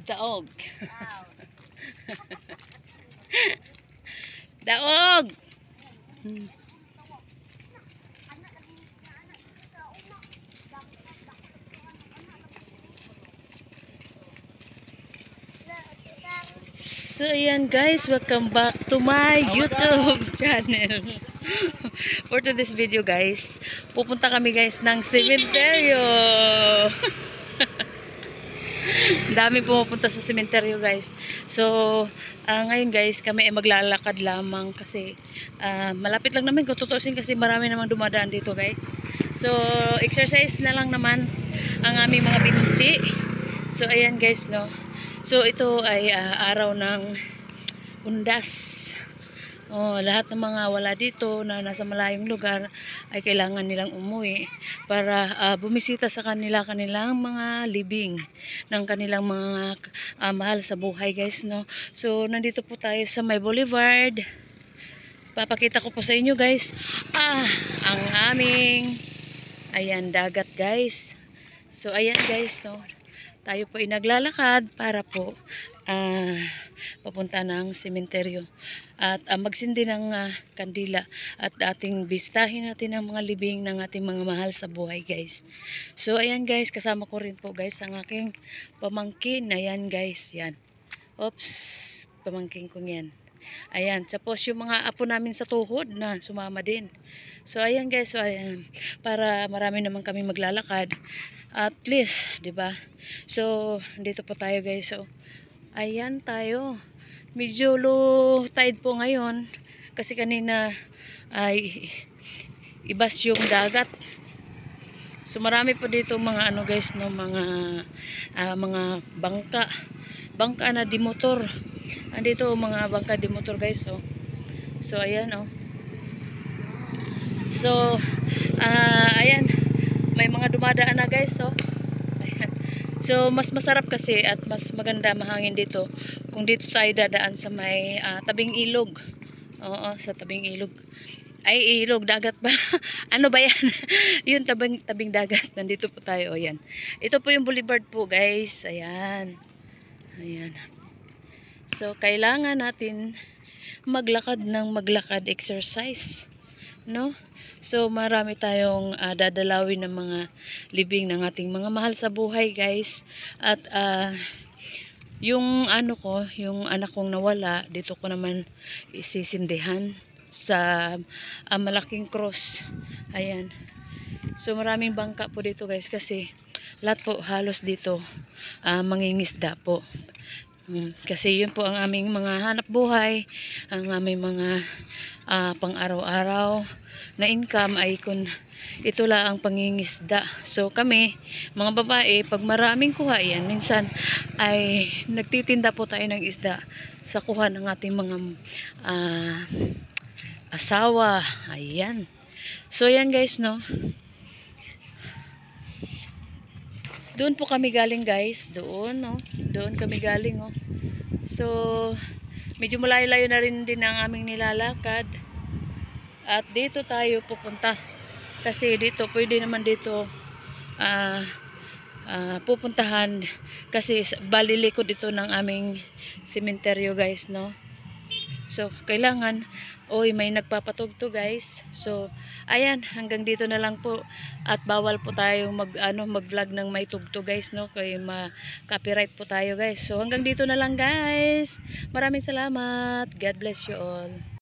Daog. Daog. So ayan guys, welcome back to my YouTube channel. For today's video guys, pupunta kami guys ng sementeryo. Dami pumupunta sa sementeryo guys. So ngayon guys, kami ay maglalakad lamang kasi malapit lang naman kung tutusin kasi marami namang dumadaan dito guys. So exercise na lang naman ang aming mga binti. So ayan guys no. So ito ay araw ng undas. Lahat ng mga wala dito na nasa malayong lugar ay kailangan nilang umuwi para bumisita sa kanilang mga libing ng kanilang mga mahal sa buhay guys no. So nandito po tayo sa May Boulevard. Papakita ko po sa inyo guys ang aming dagat guys. So ayan guys no. Tayo po ay naglalakad para po papunta ng sementeryo at magsindi ng kandila at ating bistahin natin ang mga libing ng ating mga mahal sa buhay guys. So ayan guys, kasama ko rin po guys ang aking pamangkin. Ayan guys, yan. Oops, pamangkin ko yan. Ayan, tapos yung mga apo namin sa tuhod na sumama din. So ayan guys, so ayan, para marami naman kami maglalakad at least, 'di ba? So dito po tayo guys. So ayan tayo. Medyo low tide po ngayon kasi kanina ay ibas yung dagat. So marami po dito mga guys no, mga bangka na di motor. Andito mga bangka di motor guys oh. So ayan oh. So ayan, may mga dumadaan na guys oh. Ayan. So mas masarap kasi at mas maganda mahangin dito kung dito tayo dadaan sa may tabing ilog. Oo, sa tabing ilog. Ay, ilog, dagat ba? Ano ba yan? Yun, tabing dagat. Nandito po tayo. Ayan. Ito po yung boulevard po guys. Ayan. Ayan. So, kailangan natin maglakad ng maglakad exercise. No? So, marami tayong dadalawin ng mga libing ng ating mga mahal sa buhay guys. At yung yung anak kong nawala, dito ko naman isisindihan sa malaking cross. Ayan. So maraming bangka po dito guys kasi lahat po halos dito mangingisda po. Kasi yun po ang aming mga hanap buhay, ang aming mga pang araw-araw na income ay kung ito lang ang pangingisda. So kami, mga babae, pag maraming kuha yan, minsan ay nagtitinda po tayo ng isda sa kuha ng ating mga asawa. Ayan. So yan guys no. Doon po kami galing guys. Doon no. Doon kami galing oh. So medyo malayo-layo na rin din ang aming nilalakad. At dito tayo pupunta. Kasi dito pwede naman dito pupuntahan kasi balilikod ito ng aming sementeryo guys no. So kailangan may nagpapatugtog guys. So ayan, hanggang dito na lang po at bawal po tayong mag-vlog ng may tugtog guys no, kaya ma-copyright po tayo guys. So hanggang dito na lang guys. Maraming salamat. God bless you all.